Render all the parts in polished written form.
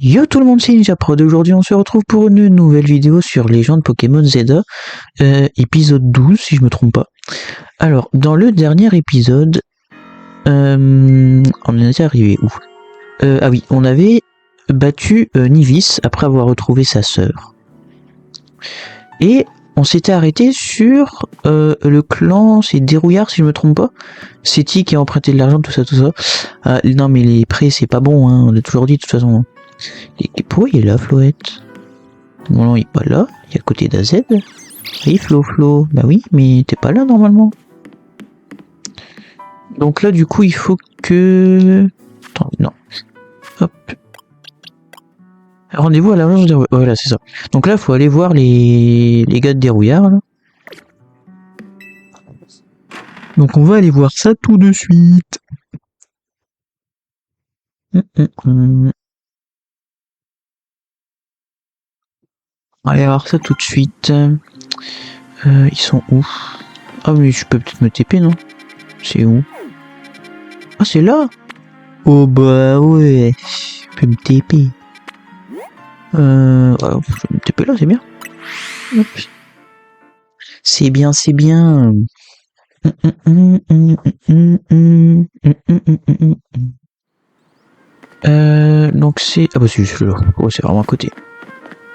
Yo tout le monde, c'est NinjaProd. Aujourd'hui on se retrouve pour une nouvelle vidéo sur Légende Pokémon Zelda, épisode 12 si je me trompe pas. Alors, dans le dernier épisode, on en était arrivé où? Ah oui, on avait battu Nivis après avoir retrouvé sa sœur. Et on s'était arrêté sur le clan, c'est Dérouillard si je me trompe pas. C'est qui a emprunté de l'argent, tout ça. Non mais les prêts c'est pas bon, hein, on l'a toujours dit de toute façon. Et pourquoi il est là, Floette? Non, il est pas là, il est à côté d'AZ. Oui, Flo. Bah oui, mais t'es pas là normalement. Donc là, du coup, il faut que... Attends, non. Hop. Rendez-vous à l'agence des... Voilà, c'est ça. Donc là, il faut aller voir les gars de Dérouillard, là. Donc on va aller voir ça tout de suite. On va aller voir ça tout de suite. Ils sont où? Ah mais je peux peut-être me TP, non? C'est où? Ah c'est là? Oh bah ouais, je peux me TP. Je vais me TP là, c'est bien. Hop. C'est bien. Donc c'est... Ah bah c'est juste là. Oh, c'est vraiment à côté.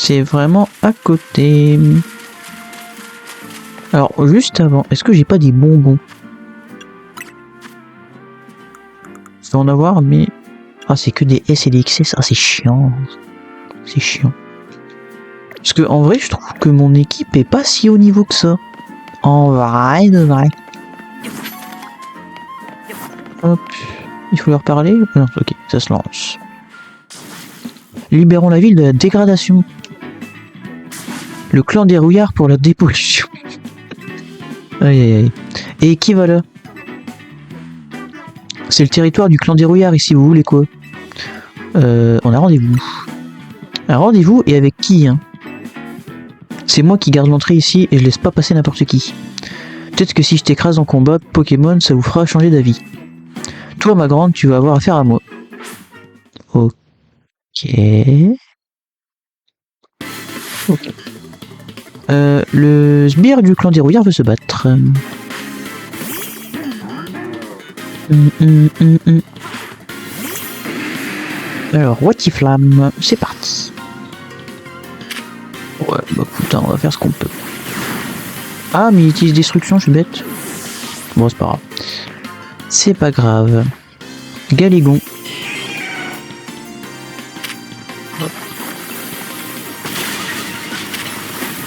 C'est vraiment à côté. Alors, juste avant, est-ce que j'ai pas des bonbons? Je vais en avoir, mais... Ah, c'est que des S et des XS. Ah, c'est chiant. C'est chiant. Parce que, en vrai, je trouve que mon équipe est pas si haut niveau que ça. En vrai, de vrai. Hop. Il faut leur parler? Non, ok, ça se lance. Libérons la ville de la dégradation. Le clan des rouillards pour la dépollution. Aïe. Et qui va là? C'est le territoire du clan des rouillards ici, vous voulez quoi? On a rendez-vous. Un rendez-vous et avec qui, hein? C'est moi qui garde l'entrée ici et je laisse pas passer n'importe qui. Peut-être que si je t'écrase en combat Pokémon, ça vous fera changer d'avis. Toi, ma grande, tu vas avoir affaire à moi. Ok. Le sbire du clan des rouillards veut se battre. Alors, Watiflamme, c'est parti. Ouais, bah putain, on va faire ce qu'on peut. Ah, mais il utilise destruction, je suis bête. Bon, c'est pas grave. C'est pas grave. Galégon.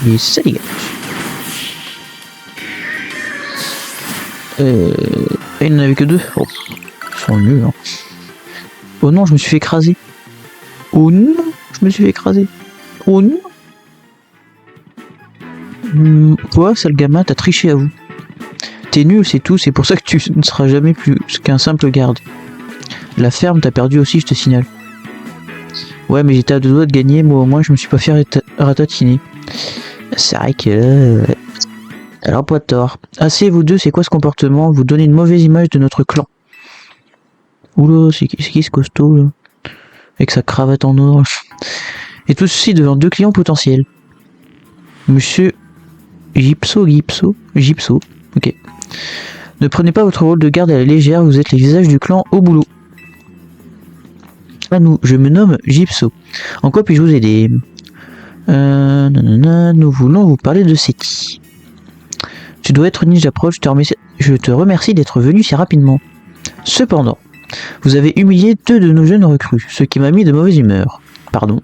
Et ça dégage. Il n'en avait que deux. Oh, ils sont nuls, hein. Oh non, je me suis fait écraser. Oh non, je me suis fait écraser. Oh non. Quoi, sale gamin, t'as triché à vous. T'es nul, c'est tout, c'est pour ça que tu ne seras jamais plus qu'un simple garde. La ferme, t'as perdu aussi, je te signale. Ouais, mais j'étais à deux doigts de gagner, moi au moins je me suis pas fait ratatiner. C'est vrai que... Alors, pas de tort. Assez, vous deux, c'est quoi ce comportement? Vous donnez une mauvaise image de notre clan. Oula, c'est qui ce costaud, là? Avec sa cravate en or. Et tout ceci devant deux clients potentiels. Monsieur Gypso, ok. Ne prenez pas votre rôle de garde à la légère, vous êtes les visages du clan au boulot. À nous, je me nomme Gypso. En quoi puis-je vous aider? Nous voulons vous parler de Seti. Tu dois être NinjaProd, je te remercie d'être venu si rapidement. Cependant, vous avez humilié deux de nos jeunes recrues, ce qui m'a mis de mauvaise humeur. Pardon.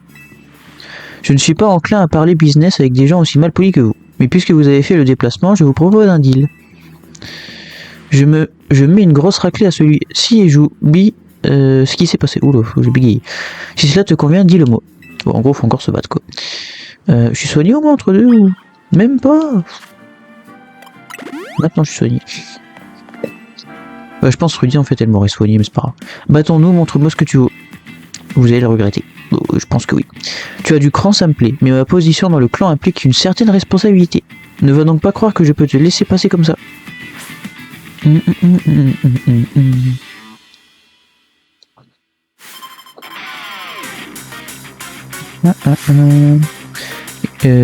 Je ne suis pas enclin à parler business avec des gens aussi mal polis que vous. Mais puisque vous avez fait le déplacement, je vous propose un deal. Je mets une grosse raclée à celui-ci et j'oublie ce qui s'est passé. Oula, j'ai bégayé. Si cela te convient, dis-le-moi. Bon, en gros, faut encore se battre, quoi. Je suis soigné au moins entre deux ou... Même pas. Maintenant, je suis soigné. Je pense Rudy, en fait, elle m'aurait soigné, mais c'est pas grave. Battons-nous, montre-moi ce que tu veux. Vous allez le regretter. Je pense que oui. Tu as du cran, ça me plaît, mais ma position dans le clan implique une certaine responsabilité. Ne va donc pas croire que je peux te laisser passer comme ça.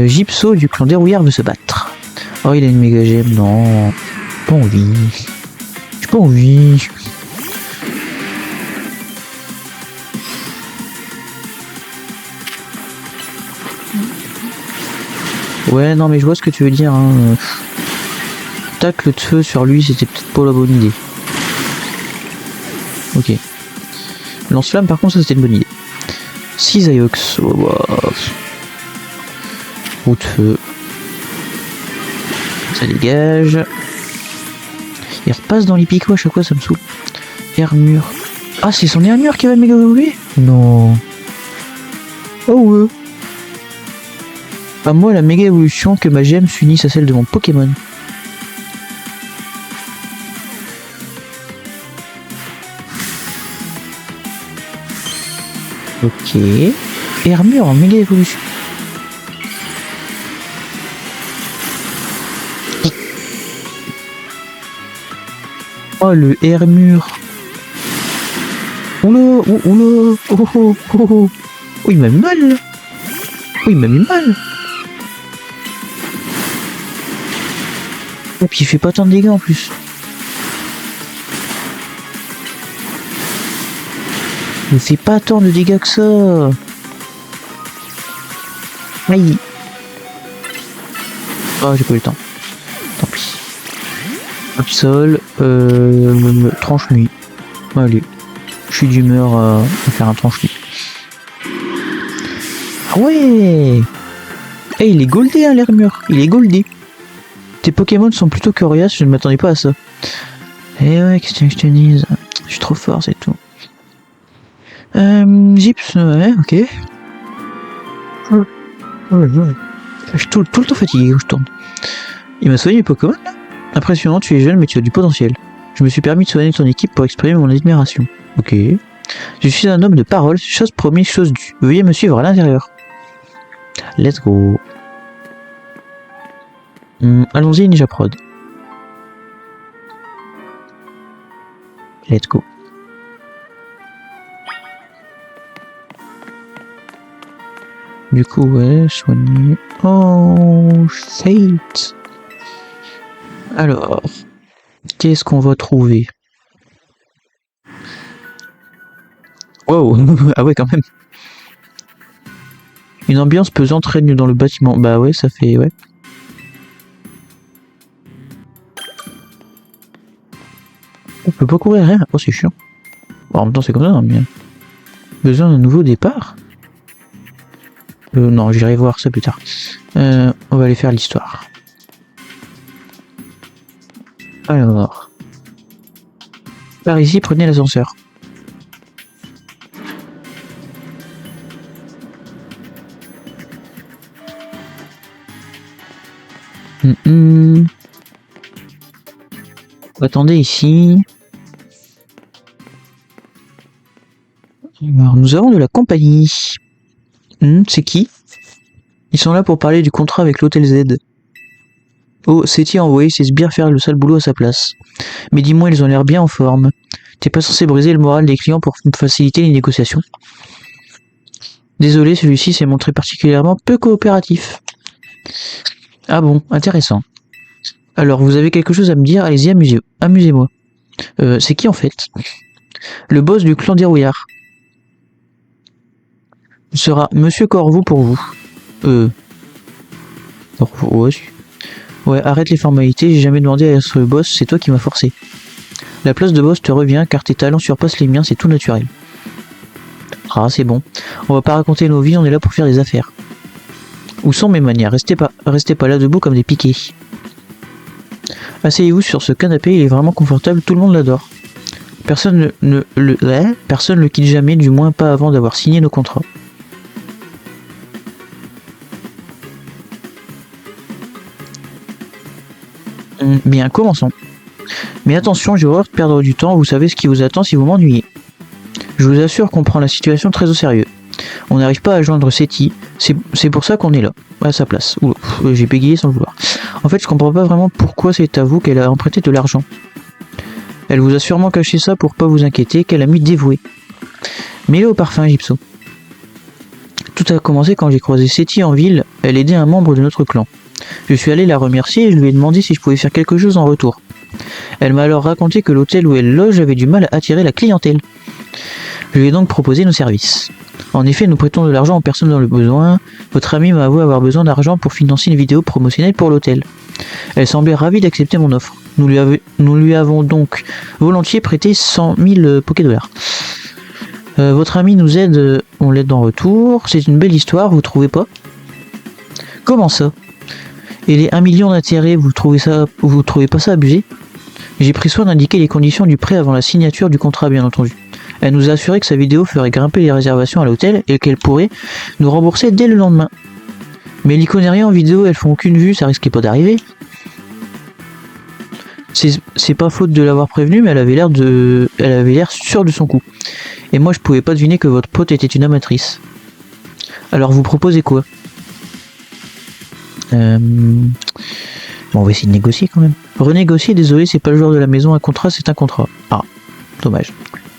Gypso du clan Dérouillard veut se battre. Oh, il a une méga gemme, non. Pas envie. J'ai pas envie. Ouais, non, mais je vois ce que tu veux dire. Hein. Tacle de feu sur lui, c'était peut-être pas la bonne idée. Ok. Lance-flamme, par contre, ça c'était une bonne idée. 6 Aiox. Oh, bah. Roue de feu. Ça dégage. Il repasse dans les picots à chaque fois, ça me saoule. Armure. Ah, c'est son armure qui va méga évoluer? Non. Oh ouais. À moi la méga évolution que ma gemme s'unisse à celle de mon Pokémon. Ok. Armure en méga évolution. Oh le Armure. Oula, oh, oula, oh, oh, oh, oh. Oh, il m'a mis mal. Oh, il m'a mis mal. Et puis il fait pas tant de dégâts en plus. Il fait pas tant de dégâts que ça. Aïe. Oh, j'ai pas eu le temps. Tant pis. Absol. Tranche-nuit. Allez. Je suis d'humeur à faire un tranche-nuit. Ah ouais. Eh, il est goldé, hein, l'armure. Il est goldé. Tes Pokémon sont plutôt coriaces, je ne m'attendais pas à ça. Eh ouais, qu'est-ce que je te dise? Je suis trop fort, c'est tout. Gyps, ouais, ok. Je suis tout le temps fatigué quand je tourne. Il m'a soigné les Pokémon là? Impressionnant, tu es jeune mais tu as du potentiel. Je me suis permis de soigner ton équipe pour exprimer mon admiration. Ok. Je suis un homme de parole, chose promise, chose due. Veuillez me suivre à l'intérieur. Let's go. Allons-y, Ninja Prod. Let's go. Du coup, ouais, soigner. Oh, shit. Alors, qu'est-ce qu'on va trouver? Wow, ah ouais, quand même. Une ambiance pesante règne dans le bâtiment. Bah ouais, ça fait, ouais. On peut pas courir rien. Oh, c'est chiant. Bon, en même temps, c'est comme ça, hein, mais... Besoin d'un nouveau départ? Non, j'irai voir ça plus tard. On va aller faire l'histoire. Alors... Par ici, prenez l'ascenseur. Attendez ici. Alors, nous avons de la compagnie. C'est qui? Ils sont là pour parler du contrat avec l'Hôtel Z. Oh, Seti a envoyé ses sbires faire le sale boulot à sa place. Mais dis-moi, ils ont l'air bien en forme. T'es pas censé briser le moral des clients pour faciliter les négociations. Désolé, celui-ci s'est montré particulièrement peu coopératif. Ah bon, intéressant. Alors, vous avez quelque chose à me dire? Allez-y, amusez-moi. C'est qui en fait? Le boss du clan Dérouillard. Ce sera Monsieur Corvo pour vous. Corvo, ouais. Ouais, arrête les formalités, j'ai jamais demandé à être le boss, c'est toi qui m'as forcé. La place de boss te revient car tes talents surpassent les miens, c'est tout naturel. Ah, c'est bon. On va pas raconter nos vies, on est là pour faire des affaires. Où sont mes manières? Restez pas là debout comme des piquets. Asseyez-vous sur ce canapé, il est vraiment confortable, tout le monde l'adore. Personne le quitte jamais, du moins pas avant d'avoir signé nos contrats. Bien, commençons. Mais attention, j'ai horreur de perdre du temps, vous savez ce qui vous attend si vous m'ennuyez. Je vous assure qu'on prend la situation très au sérieux. On n'arrive pas à joindre Seti, c'est pour ça qu'on est là, à sa place. Oula, j'ai bégayé sans le vouloir. En fait, je comprends pas vraiment pourquoi c'est à vous qu'elle a emprunté de l'argent. Elle vous a sûrement caché ça pour pas vous inquiéter, qu'elle a mis dévoué. Mets-le au parfum, Gypso. Tout a commencé quand j'ai croisé Seti en ville, elle aidait un membre de notre clan. Je suis allé la remercier et je lui ai demandé si je pouvais faire quelque chose en retour. Elle m'a alors raconté que l'hôtel où elle loge avait du mal à attirer la clientèle. Je lui ai donc proposé nos services. En effet, nous prêtons de l'argent aux personnes dans le besoin. Votre amie m'a avoué avoir besoin d'argent pour financer une vidéo promotionnelle pour l'hôtel. Elle semblait ravie d'accepter mon offre. Nous lui avons donc volontiers prêté 100 000 Pokédollars. Votre amie nous aide, on l'aide en retour. C'est une belle histoire, vous trouvez pas? Comment ça? Et les 1 million d'intérêts, vous trouvez pas ça abusé? J'ai pris soin d'indiquer les conditions du prêt avant la signature du contrat, bien entendu. Elle nous a assuré que sa vidéo ferait grimper les réservations à l'hôtel et qu'elle pourrait nous rembourser dès le lendemain. Mais l'iconnerie en vidéo, elles font aucune vue, ça risquait pas d'arriver. C'est pas faute de l'avoir prévenue, mais elle avait l'air sûre de son coup. Et moi je pouvais pas deviner que votre pote était une amatrice. Alors vous proposez quoi? Bon, on va essayer de négocier quand même. Renégocier, désolé, c'est pas le genre de la maison, un contrat c'est un contrat. Ah, dommage.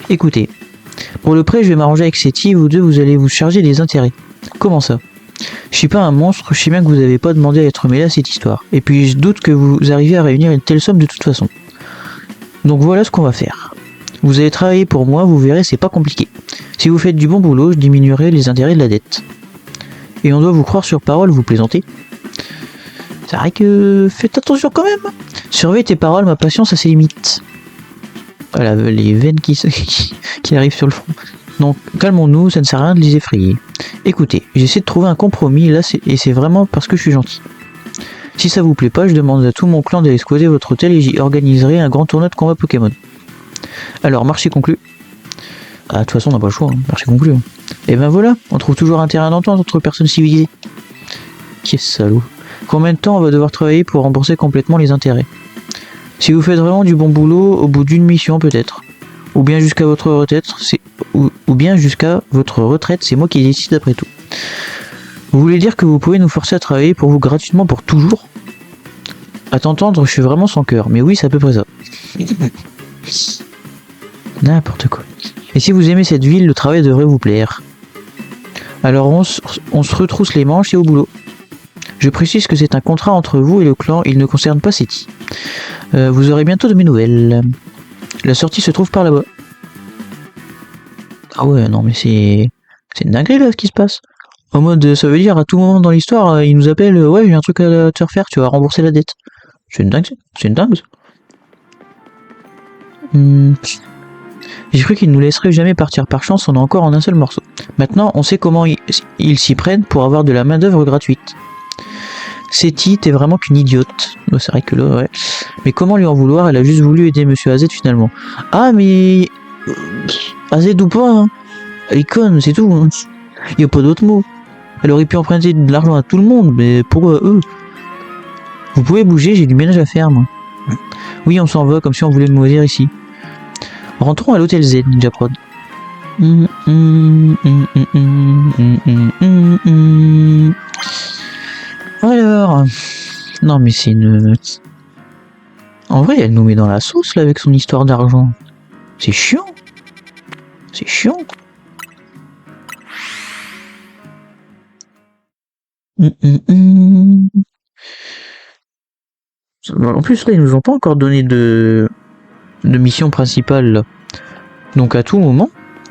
Écoutez, pour le prêt je vais m'arranger avec Seti, vous deux vous allez vous charger des intérêts. Comment ça? Je suis pas un monstre, je sais bien que vous avez pas demandé à être mêlé à cette histoire. Et puis je doute que vous arriviez à réunir une telle somme de toute façon. Donc voilà ce qu'on va faire. Vous allez travailler pour moi, vous verrez, c'est pas compliqué. Si vous faites du bon boulot, je diminuerai les intérêts de la dette. Et on doit vous croire sur parole, vous plaisantez? C'est vrai que faites attention quand même. Surveille tes paroles, ma patience a ses limites. Voilà, les veines qui arrivent sur le front. Donc calmons-nous, ça ne sert à rien de les effrayer. Écoutez, j'essaie de trouver un compromis là, et c'est vraiment parce que je suis gentil. Si ça vous plaît pas, je demande à tout mon clan d'aller squatter votre hôtel et j'y organiserai un grand tournoi de combat Pokémon. Alors, marché conclu. Ah, de toute façon, on n'a pas le choix, hein. Marché conclu. Hein. Et ben voilà, on trouve toujours un terrain d'entente entre personnes civilisées. Qu'est-ce salaud. Combien de temps on va devoir travailler pour rembourser complètement les intérêts? Si vous faites vraiment du bon boulot, au bout d'une mission peut-être. Ou bien jusqu'à votre retraite, c'est moi qui décide après tout. Vous voulez dire que vous pouvez nous forcer à travailler pour vous gratuitement pour toujours? À t'entendre, je suis vraiment sans cœur, mais oui, c'est à peu près ça. N'importe quoi. Et si vous aimez cette ville, le travail devrait vous plaire. Alors on se retrousse les manches et au boulot. Je précise que c'est un contrat entre vous et le clan, il ne concerne pas Seti. Vous aurez bientôt de mes nouvelles. La sortie se trouve par là-bas. Ah ouais, non mais c'est une dinguerie là ce qui se passe. En mode, ça veut dire à tout moment dans l'histoire, il nous appelle, ouais j'ai un truc à te refaire, tu vas rembourser la dette. C'est une dingue. J'ai cru qu'ils nous laisseraient jamais partir par chance, on est encore en un seul morceau. Maintenant, on sait comment ils s'y prennent pour avoir de la main d'œuvre gratuite. Seti, t'es vraiment qu'une idiote. Oh, c'est vrai que là, ouais. Mais comment lui en vouloir? Elle a juste voulu aider Monsieur AZ finalement. Ah, mais... AZ ou pas, hein. Elle est conne, c'est tout. Hein. Y a pas d'autre mot. Elle aurait pu emprunter de l'argent à tout le monde, mais pourquoi eux? Vous pouvez bouger, j'ai du ménage à faire, moi. Oui, on s'en va, comme si on voulait me dire ici. Rentrons à l'hôtel Z, Ninja Prod. Alors... Non mais c'est une... En vrai, elle nous met dans la sauce, là, avec son histoire d'argent. C'est chiant. C'est chiant. En plus, là, ils nous ont pas encore donné de mission principale, là. Donc, à tout moment,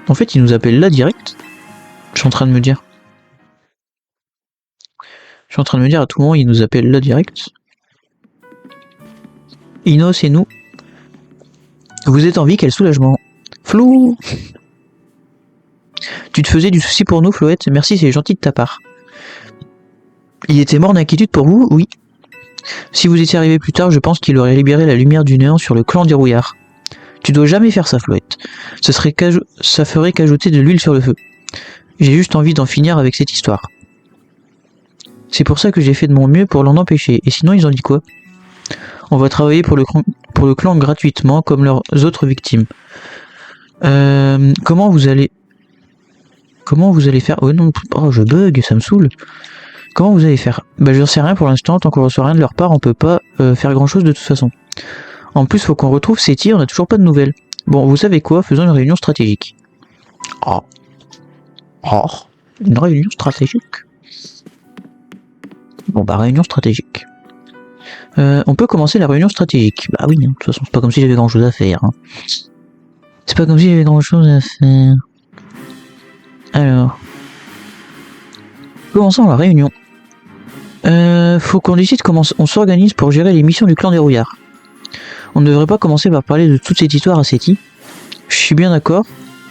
en fait, ils nous appellent là, direct. Je suis en train de me dire, à tout moment, ils nous appellent là, direct. Ino, c'est nous. Vous êtes en vie, quel soulagement. Flou. Tu te faisais du souci pour nous, Floette. Merci, c'est gentil de ta part. Il était mort d'inquiétude pour vous? Oui. Si vous étiez arrivé plus tard, je pense qu'il aurait libéré la lumière du néant sur le clan des rouillards. Tu dois jamais faire ça, Floette. Ça ferait qu'ajouter de l'huile sur le feu. J'ai juste envie d'en finir avec cette histoire. C'est pour ça que j'ai fait de mon mieux pour l'en empêcher. Et sinon, ils ont dit quoi? On va travailler pour le clan gratuitement, comme leurs autres victimes. Comment vous allez faire? Oh non, oh, je bug, ça me saoule. Comment vous allez faire? Bah j'en sais rien pour l'instant, tant qu'on reçoit rien de leur part, on peut pas faire grand chose de toute façon. En plus, faut qu'on retrouve Seti, on a toujours pas de nouvelles. Bon, vous savez quoi? Faisons une réunion stratégique. Oh. Une réunion stratégique. Bon bah réunion stratégique. On peut commencer la réunion stratégique. Bah oui, de toute façon c'est pas comme si j'avais grand chose à faire. Hein. C'est pas comme si j'avais grand chose à faire. Alors. Commençons la réunion. Faut qu'on décide comment on s'organise pour gérer les missions du clan des rouillards. On ne devrait pas commencer par parler de toute cette histoire à Seti. Je suis bien d'accord,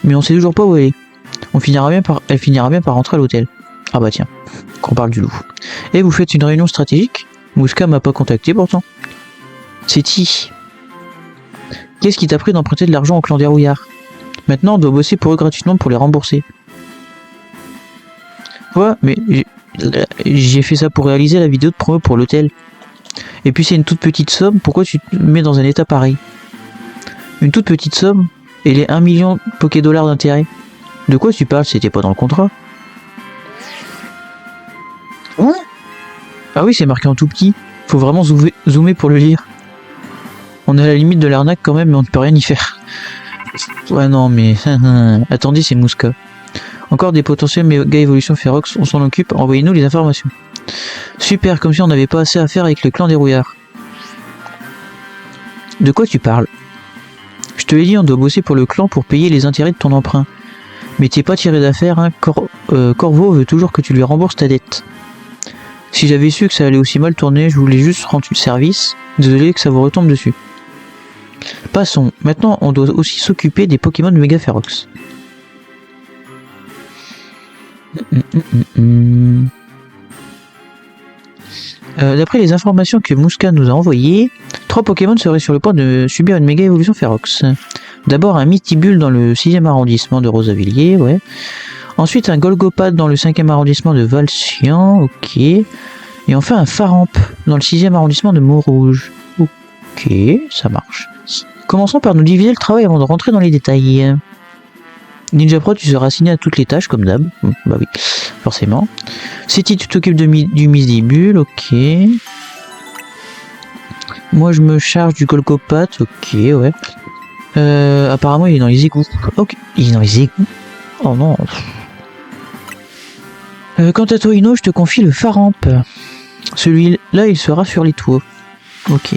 mais on sait toujours pas où elle est. Elle finira bien par rentrer à l'hôtel. Ah bah tiens, qu'on parle du loup. Et vous faites une réunion stratégique? Mouska m'a pas contacté pourtant. Seti, qu'est-ce qui t'a pris d'emprunter de l'argent au clan des rouillards? Maintenant on doit bosser pour eux gratuitement pour les rembourser. Ouais, mais j'ai fait ça pour réaliser la vidéo de promo pour l'hôtel. Et puis c'est une toute petite somme, pourquoi tu te mets dans un état pareil? Une toute petite somme et les 1 million Poké-dollars d'intérêt. De quoi tu parles? C'était pas dans le contrat. Ouais. Ah oui, c'est marqué en tout petit. Faut vraiment zoomer pour le lire. On est à la limite de l'arnaque quand même, mais on ne peut rien y faire. Ouais non mais... Attendez, c'est Mouska. Encore des potentiels méga évolutions Ferox, on s'en occupe, envoyez-nous les informations. Super, comme si on n'avait pas assez à faire avec le clan des rouillards. De quoi tu parles? Je te l'ai dit, on doit bosser pour le clan pour payer les intérêts de ton emprunt. Mais t'es pas tiré d'affaire, hein. Corvo veut toujours que tu lui rembourses ta dette. Si j'avais su que ça allait aussi mal tourner, je voulais juste rendre service. Désolé que ça vous retombe dessus. Passons, maintenant on doit aussi s'occuper des Pokémon méga Ferox. D'après les informations que Mouska nous a envoyées, 3 Pokémon seraient sur le point de subir une méga évolution Ferox. D'abord un Mytibule dans le 6e arrondissement de Rosavilliers, ouais. Ensuite un Golgopad dans le 5e arrondissement de Valcian, ok. Et enfin un Faramp dans le 6e arrondissement de Montrouge. Ok, ça marche. Commençons par nous diviser le travail avant de rentrer dans les détails. Ninja Pro, tu seras assigné à toutes les tâches comme d'hab. Bah oui, forcément. Seti, tu t'occupes du Mytibule, ok. Moi je me charge du Golgopad, ok, ouais. Apparemment il est dans les égouts. Ok, il est dans les égouts. Oh non. Quant à toi Ino, je te confie le Faramp. Celui-là il sera sur les toits. Ok.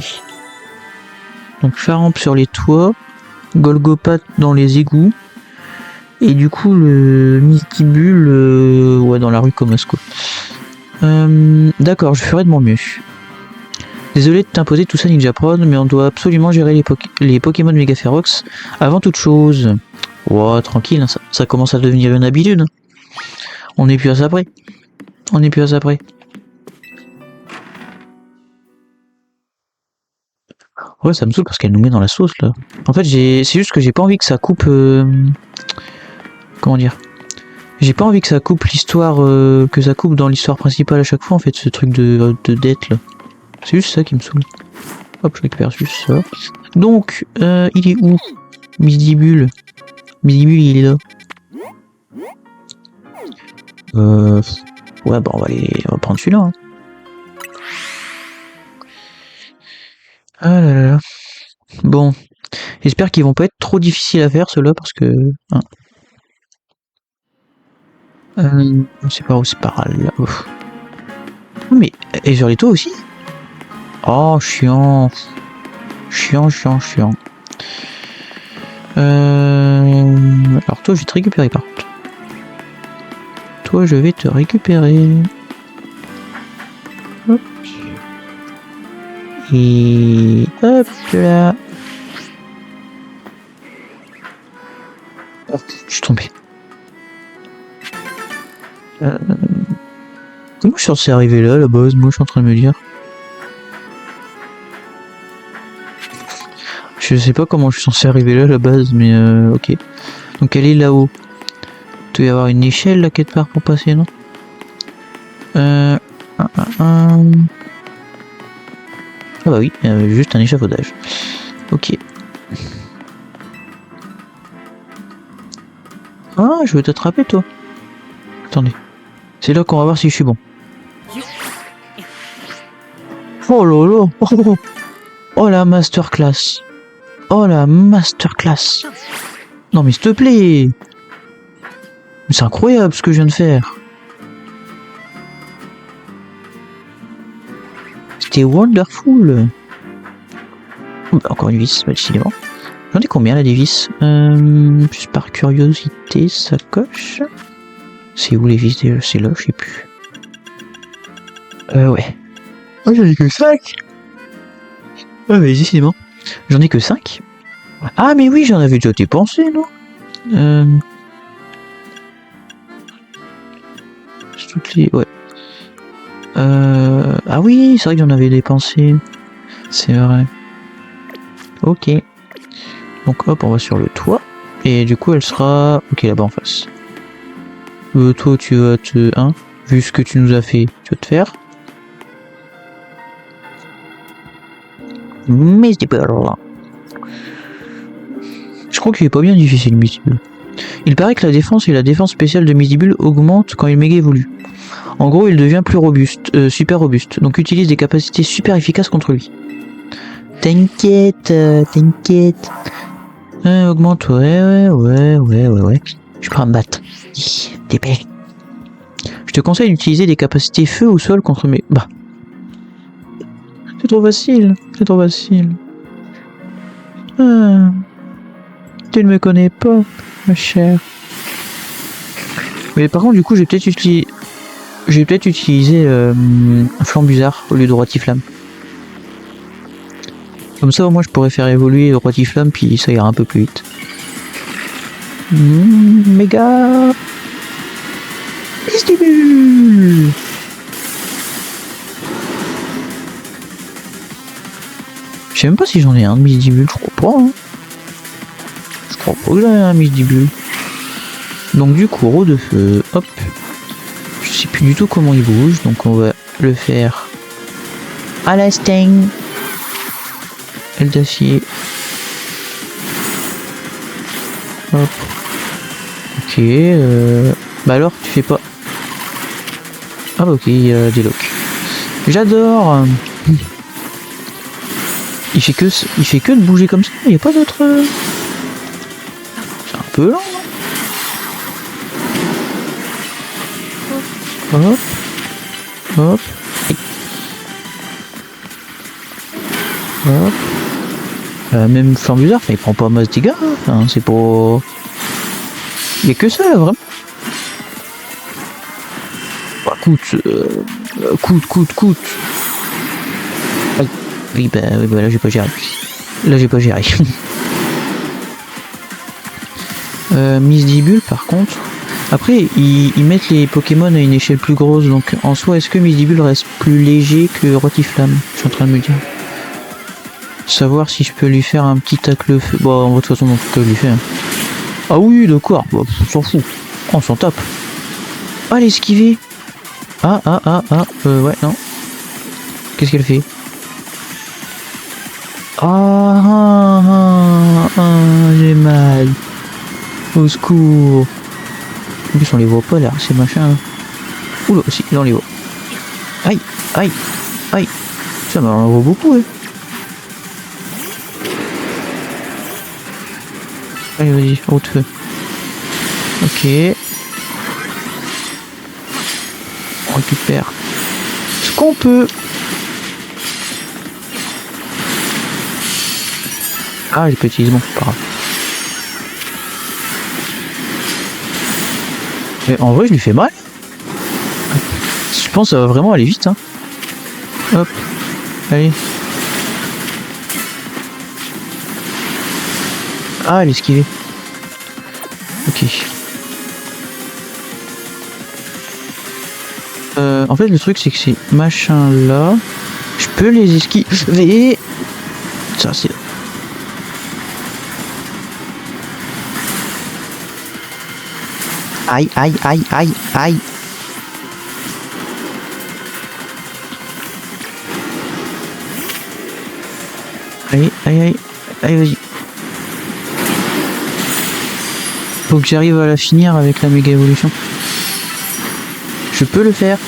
Donc Faramp sur les toits. Golgopad dans les égouts. Et du coup le Mytibule ouais dans la rue Comasco. D'accord, je ferai de mon mieux. Désolé de t'imposer tout ça Ninja Prod, mais on doit absolument gérer les Pokémon Mega Ferox avant toute chose. Ouais, tranquille, hein, ça commence à devenir une habitude. On n'est plus à ça près. On n'est plus à ça près. Ouais, ça me saoule parce qu'elle nous met dans la sauce là. En fait, c'est juste que j'ai pas envie que ça coupe... Comment dire? J'ai pas envie que ça coupe l'histoire... que ça coupe dans l'histoire principale à chaque fois en fait, ce truc de dette là. C'est juste ça qui me saoule. Hop, je récupère juste ça. Donc, il est où? Mytibule. Mytibule, il est là. Ouais, bah on va prendre celui-là. Hein. Ah là là là. Bon. J'espère qu'ils vont pas être trop difficiles à faire, ceux-là, parce que... Hein. C'est pas où, c'est par là. Ouf. Mais, et sur les toits aussi? Oh, chiant. Chiant. Alors toi, je vais te récupérer par contre. Toi, je vais te récupérer. Hop. Et hop là. Oh, je suis tombé. Comment je suis censé arriver là, à la base? Moi, je suis en train de me dire. Je sais pas comment je suis censé arriver là à la base, mais ok. Donc elle est là-haut. Il doit y avoir une échelle là quelque part pour passer, non? Ah bah oui, juste un échafaudage. Ok. Ah, je veux t'attraper toi. Attendez. C'est là qu'on va voir si je suis bon. Oh là là. Oh la masterclass. Oh la masterclass. Non mais s'il te plaît. C'est incroyable ce que je viens de faire. c'était wonderful. Bah, encore une vis, décidément. J'en ai combien là des vis? Juste par curiosité, ça coche. C'est où les vis déjà? C'est là, je sais plus. Ouais. Oh, j'en ai que 5. Ah, mais décidément. J'en ai que 5. Ah, mais oui, j'en avais déjà dépensé, non? Toutes les... Ouais. Ah oui, c'est vrai que j'en avais dépensé. C'est vrai. Ok. Donc hop, on va sur le toit. Et du coup, elle sera... Ok, là-bas en face. Toi, tu vas te... Hein, vu ce que tu nous as fait, tu vas te faire. Mais c'était pas là. Je crois qu'il est pas bien difficile, Mistibule. Il paraît que la défense et la défense spéciale de Mistibule augmentent quand il méga évolue. En gros, il devient plus robuste, super robuste. Donc utilise des capacités super efficaces contre lui. T'inquiète, t'inquiète. Augmente, ouais. Je prends un bat. Dépêche. Je te conseille d'utiliser des capacités feu au sol contre mes... Bah. C'est trop facile. Tu ne me connais pas, ma chère. Mais par contre, du coup, j'ai peut-être utilisé un Flambuzard au lieu de Rotiflamme. Comme ça, au moins, je pourrais faire évoluer Rotiflamme, puis ça ira un peu plus vite. Méga Vestibule. Je sais même pas si j'en ai un de Misdibule, je crois pas. Hein. Je crois pas que j'en ai un Misdibule. Donc du coup, Roue de feu, hop. Je sais plus du tout comment il bouge, donc on va le faire à la Sting. Elle d'acier. Hop. Ok. Bah alors, tu fais pas... Ah bah ok, il y a des locks. J'adore. Il fait que de bouger comme ça, il n'y a pas d'autre... C'est un peu lent, non? Hop. Hop. Hop. Même Flambuzard, il prend pas masse de dégâts, enfin, c'est pas... Il y a que ça, vraiment. Bah, coûte. Oui, bah là j'ai pas géré. Misdibule par contre. Après, ils mettent les Pokémon à une échelle plus grosse, donc en soi, est-ce que Misdibule reste plus léger que Rotiflamme? Je suis en train de me dire. Savoir si je peux lui faire un petit tacle feu. Bon, de toute façon, dans tout cas, je lui fais. Hein. Ah oui, d'accord, bah, on s'en fout. On s'en tape. Ah, l'esquiver. Ouais, non. Qu'est-ce qu'elle fait? J'ai mal. Au secours. En plus on les voit pas là, ces machins. Oula, si, là on les voit. Aïe. Ça m'en voit beaucoup, hein. Allez, vas-y, roue de feu. Ok. On récupère ce qu'on peut. Ah, j'ai pas utilisé mon, pas grave. Mais en vrai, je lui fais mal. Je pense que ça va vraiment aller vite. Hein. Hop. Allez. Ah, elle est esquivée. Ok. En fait, le truc, c'est que ces machins-là, je peux les esquiver. Ça, c'est... Aïe. Aïe, vas-y. Faut que j'arrive à la finir avec la méga évolution. Je peux le faire.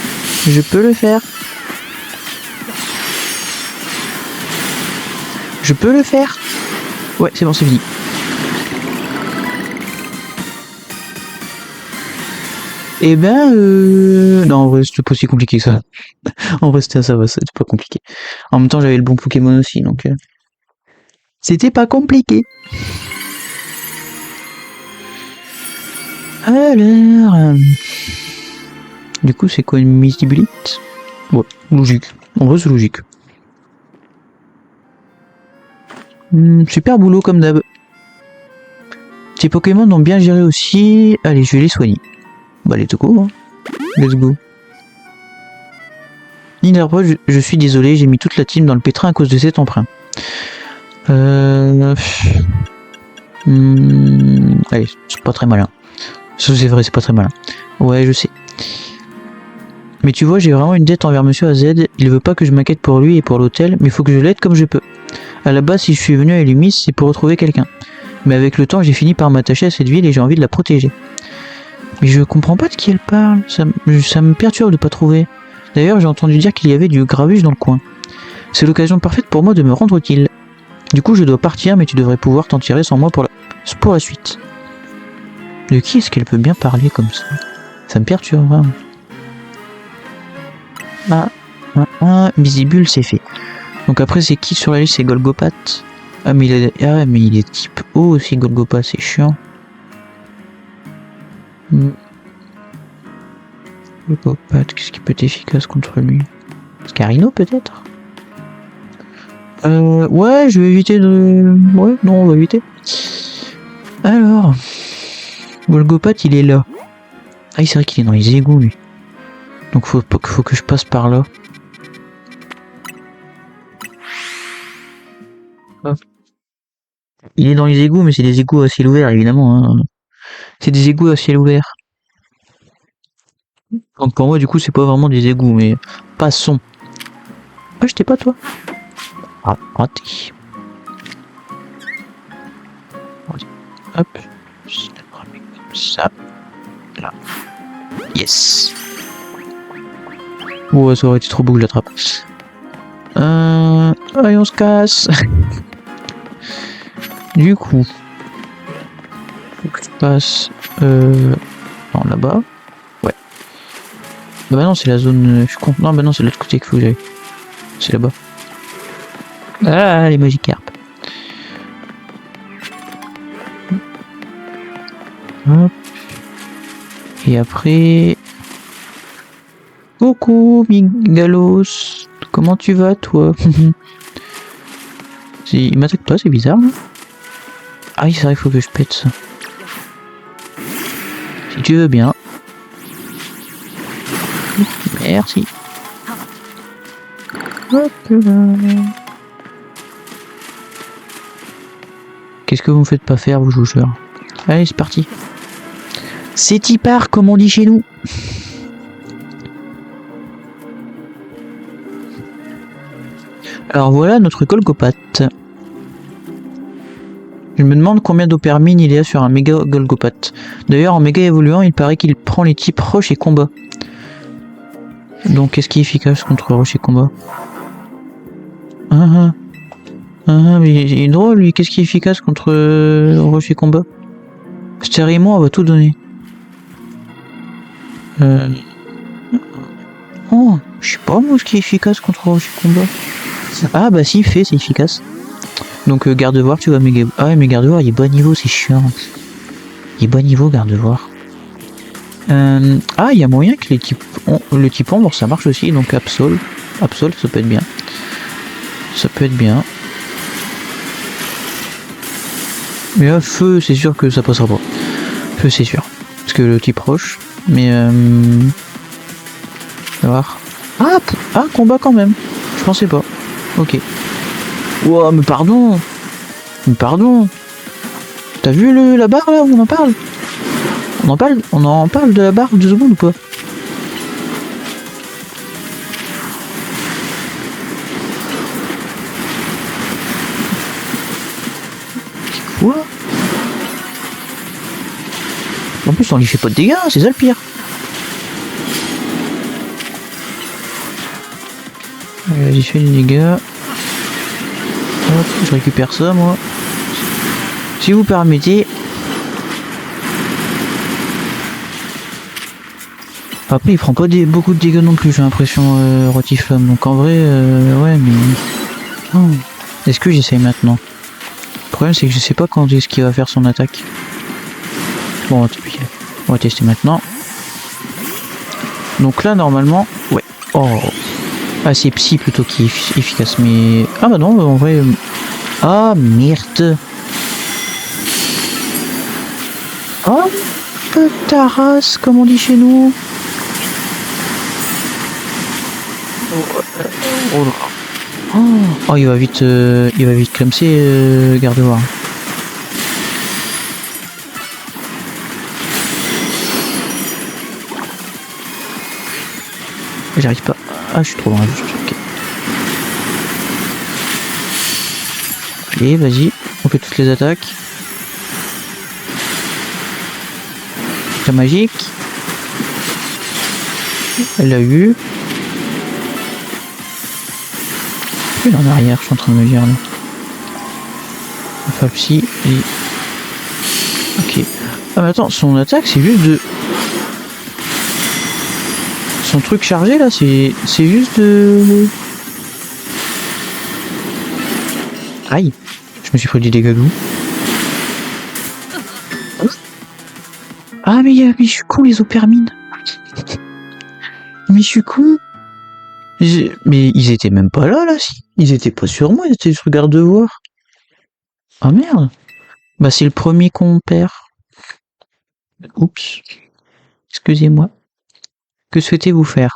Ouais, c'est bon, c'est fini. Et ben, non, en vrai, vrai, c'était pas si compliqué que ça. En vrai, ça va, c'était pas compliqué. En même temps, j'avais le bon Pokémon aussi, donc... C'était pas compliqué. Alors... Du coup, c'est quoi une Misty-Bulite? Ouais, logique. En vrai, c'est logique. Super boulot comme d'hab. Tes Pokémon ont bien géré aussi. Allez, je vais les soigner. Bah, let's go, hein. Let's go. Ninderpo, je suis désolé, j'ai mis toute la team dans le pétrin à cause de cet emprunt. Allez, c'est pas très malin. C'est vrai, c'est pas très malin. Ouais, je sais. Mais tu vois, j'ai vraiment une dette envers Monsieur AZ. Il veut pas que je m'inquiète pour lui et pour l'hôtel, mais il faut que je l'aide comme je peux. À la base, si je suis venu à Illumis, c'est pour retrouver quelqu'un. Mais avec le temps, j'ai fini par m'attacher à cette ville et j'ai envie de la protéger. Mais je comprends pas de qui elle parle. Ça me perturbe de pas trouver. D'ailleurs, j'ai entendu dire qu'il y avait du grabuge dans le coin. C'est l'occasion parfaite pour moi de me rendre utile. Du coup, je dois partir, mais tu devrais pouvoir t'en tirer sans moi pour la suite. De qui est-ce qu'elle peut bien parler comme ça? Ça me perturbe vraiment. Bisibule, c'est fait. Donc après, c'est qui sur la liste? C'est Golgopat. Ah, mais il est type O aussi, Golgopat, c'est chiant. Golgopat, qu'est-ce qui peut être efficace contre lui? Scarino, peut-être? Ouais, je vais éviter de... Ouais, non, on va éviter. Alors... Golgopat, il est là. Ah, c'est vrai qu'il est dans les égouts, lui. Donc faut que je passe par là. Hop. Il est dans les égouts, mais c'est des égouts à ciel ouvert, évidemment. Hein. C'est des égouts à ciel ouvert. Donc pour moi, du coup, c'est pas vraiment des égouts, mais passons. Ah, j'étais pas toi. Ah, raté. Hop. Comme ça. Là. Yes. Ouais, ça aurait été trop beau que je l'attrape. Allez, on se casse. Du coup, faut que je passe non, là-bas. Ouais. Bah non, c'est la zone. Je suis con. Non, bah non, c'est de l'autre côté qu'il faut que j'aille. C'est là-bas. Ah, les Magikarp. Hop. Et après... Coucou, Migalos. Comment tu vas, toi? Il m'attaque pas, c'est bizarre, là. Ah oui, c'est vrai, il faut que je pète ça. Si tu veux bien. Merci. Hop là. Qu'est-ce que vous me faites pas faire, vous joueurs? Allez, c'est parti. C'est y part, comme on dit chez nous. Alors voilà notre Golgopat. Je me demande combien d'opérmine il y a sur un méga Golgopat. D'ailleurs, en méga évoluant, il paraît qu'il prend les types roche et combat. Donc, qu'est-ce qui est efficace contre roche et combat? Mais il est drôle, lui. Qu'est-ce qui est efficace contre roche et combat? Stérément, on va tout donner. Oh, je sais pas, moi, ce qui est efficace contre roche et combat. Ah, bah, si, c'est efficace. Donc garde-voir, tu vas méga... Ah ouais, mais garde-voir, il est bas niveau, c'est chiant. Il est bas niveau, garde-voir. Ah, il y a moyen que les types... le type ombre, ça marche aussi, donc Absol, ça peut être bien. Ça peut être bien. Mais là, feu, c'est sûr que ça passera pas. Feu, c'est sûr. Parce que le type roche, mais... On va voir. Ah, combat quand même. Je pensais pas. Ok. Wow, mais pardon. T'as vu la barre là où on en parle? On en parle de la barre 2 secondes ou pas? Quoi? En plus on lui fait pas de dégâts, c'est ça le pire. Vas-y, je fais des dégâts. Hop, je récupère ça moi. Si vous permettez. Après, il prend pas beaucoup de dégâts non plus, j'ai l'impression, Rotiflamme. Donc en vrai, ouais, mais... Oh. Est-ce que j'essaye maintenant? Le problème, c'est que je sais pas quand est-ce qu'il va faire son attaque. Bon, on va tester maintenant. Donc là, normalement... Ouais. Oh. Ah, c'est Psy plutôt qui est efficace, mais... Ah bah non, en vrai... Ah, merde. Oh, ta race, comme on dit chez nous. Oh là. Oh, il va vite clemser, Gardevoir. J'arrive pas. Ah, je suis trop loin. Okay. Allez, vas-y. On fait toutes les attaques. La magique. Elle l'a eu. Il est en arrière, je suis en train de me dire là. Enfin, psy. Et... Ok. Ah, mais attends, son attaque, c'est juste de... Son truc chargé là, c'est juste de... Aïe. Je me suis pris des dégâts d'où? Ah, mais je suis con, les opermines. Mais je suis con. Mais ils étaient même pas là, si. Ils étaient pas sur moi, ils étaient sur Gardevoir. Ah merde. Bah c'est le premier qu'on perd. Oups. Excusez-moi. Que souhaitez-vous faire?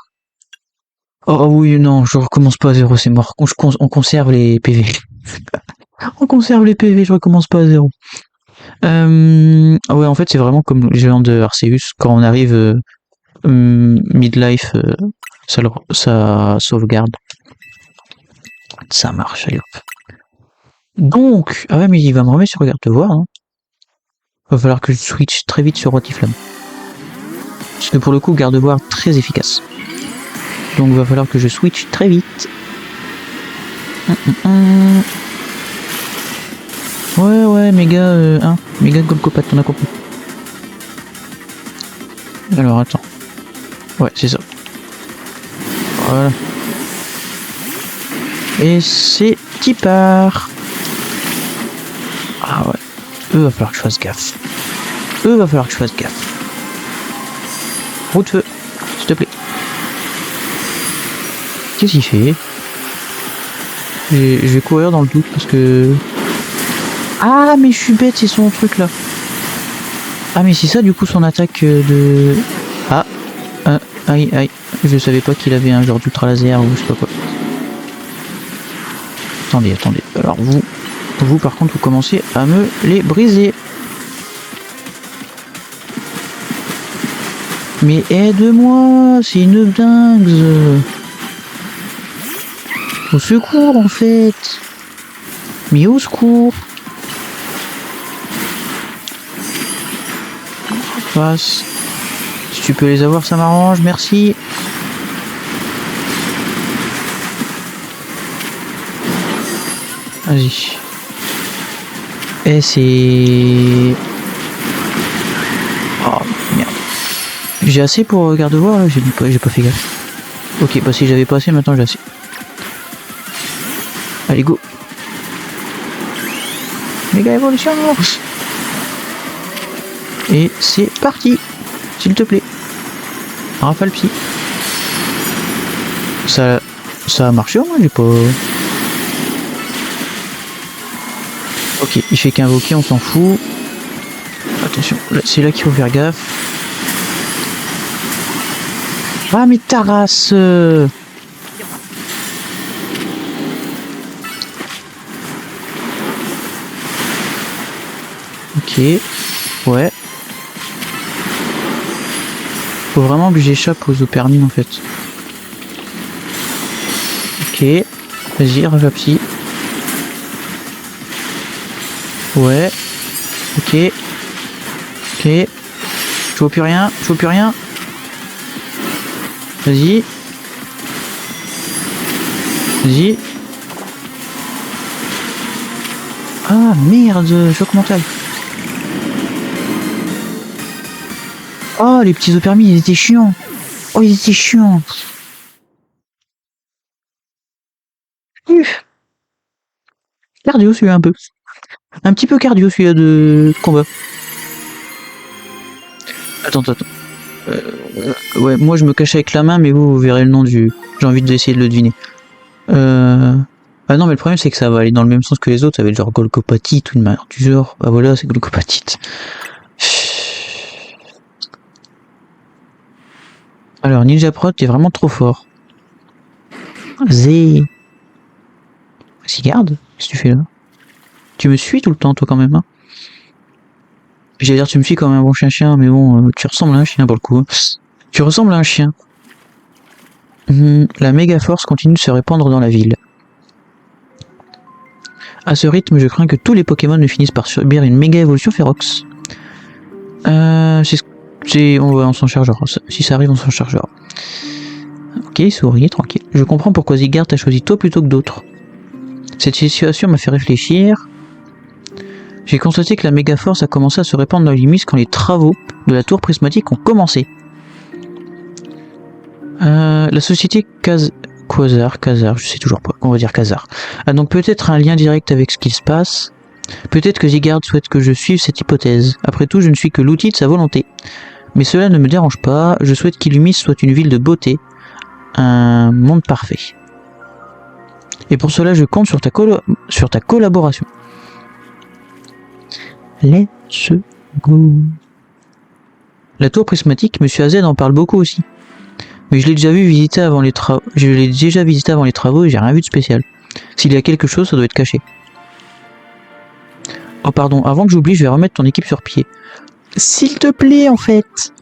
Oh oui, non, je recommence pas à zéro, c'est mort. On conserve les PV. On conserve les PV, je recommence pas à zéro. Ouais, en fait, c'est vraiment comme le géant de Arceus. Quand on arrive midlife, ça sauvegarde. Ça marche, allez hop. Donc, ah ouais, mais il va me remettre sur Gardevoir. Hein. Va falloir que je switch très vite sur Rotiflamme. Parce que pour le coup, Gardevoir très efficace. Donc, va falloir que je switch très vite. Ouais, méga, méga Golgopat, on a compris. Alors, attends. Ouais, c'est ça. Voilà. Et c'est qui part. Ah ouais. Va falloir que je fasse gaffe. Va falloir que je fasse gaffe. Roue de feu, s'il te plaît. Qu'est-ce qu'il fait? Je vais courir dans le doute parce que... Ah mais je suis bête, c'est son truc là. Ah mais c'est ça du coup son attaque de... Ah. Aïe. Je savais pas qu'il avait un genre d'ultra laser ou je sais pas quoi. Attendez. Alors vous par contre vous commencez à me les briser. Mais aide-moi, c'est une dingue. Au secours en fait. Mais au secours. Passe. Si tu peux les avoir, ça m'arrange, merci. Vas-y. Et c'est... Oh merde. J'ai assez pour Gardevoir là, j'ai pas fait gaffe. Ok, bah si j'avais pas assez, maintenant j'ai assez. Allez, go. Méga évolution. Et c'est parti. S'il te plaît. Rafale psy. Ça a marché au moins, j'ai pas... Ok, il fait qu'invoquer, on s'en fout. Attention, c'est là qu'il faut faire gaffe. Ah mais ta race. Ok, ouais. Faut vraiment que j'échappe aux opermines en fait. Ok, vas-y, rage psy. Ouais, ok. Je vois plus rien, Vas-y. Ah merde, choc mental. Oh, les petits opermines, ils étaient chiants. Oh, il était chiant. Cardio celui-là un peu. Un petit peu cardio celui-là de combat. Attends. Ouais, moi je me cache avec la main, mais vous verrez le nom du... J'ai envie d'essayer de le deviner. Ah non, mais le problème c'est que ça va aller dans le même sens que les autres, ça va être genre golcopatite ou une manière du genre. Bah voilà, c'est golcopatite. Alors, Ninja Prot, t'es vraiment trop fort. Zé. Sigarde, qu'est-ce que tu fais là? Tu me suis tout le temps, toi, quand même, hein? J'allais dire, tu me suis comme un bon chien, mais bon, tu ressembles à un chien pour le coup. Hein. Tu ressembles à un chien. La méga force continue de se répandre dans la ville. À ce rythme, je crains que tous les Pokémon ne finissent par subir une méga évolution féroce. On s'en chargera. Si ça arrive, on s'en chargera. Ok, souris, tranquille. Je comprends pourquoi Zygarde t'a choisi toi plutôt que d'autres. Cette situation m'a fait réfléchir. J'ai constaté que la méga force a commencé à se répandre dans l'Imus quand les travaux de la tour prismatique ont commencé. La société Quasar, je sais toujours pas, on va dire Quasar, a donc peut-être un lien direct avec ce qui se passe. Peut-être que Zygarde souhaite que je suive cette hypothèse. Après tout, je ne suis que l'outil de sa volonté. Mais cela ne me dérange pas, je souhaite qu'Illumis soit une ville de beauté, un monde parfait. Et pour cela, je compte sur ta collaboration. Let's go. La tour prismatique, Monsieur AZ en parle beaucoup aussi. Mais je l'ai déjà visité avant les travaux et j'ai rien vu de spécial. S'il y a quelque chose, ça doit être caché. Oh pardon, avant que j'oublie, je vais remettre ton équipe sur pied. S'il te plaît, en fait.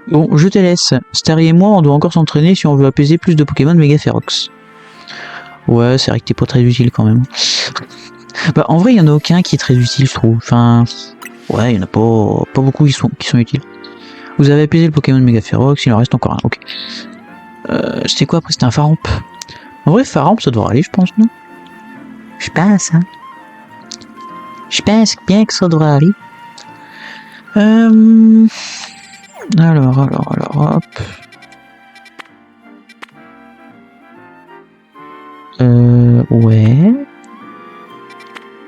Bon, je te laisse. Starry et moi, on doit encore s'entraîner si on veut apaiser plus de Pokémon méga férox. Ouais, c'est vrai que t'es pas très utile quand même. Bah, en vrai, il y en a aucun qui est très utile, je trouve. Enfin, ouais, il y en a pas beaucoup qui sont utiles. Vous avez apaisé le Pokémon méga férox, il en reste encore un, ok. C'était quoi après? C'était un Faramp. En vrai, Faramp, ça devrait aller, je pense, non? Je pense, hein. Je pense bien que ça devrait aller. Alors, hop. Ouais.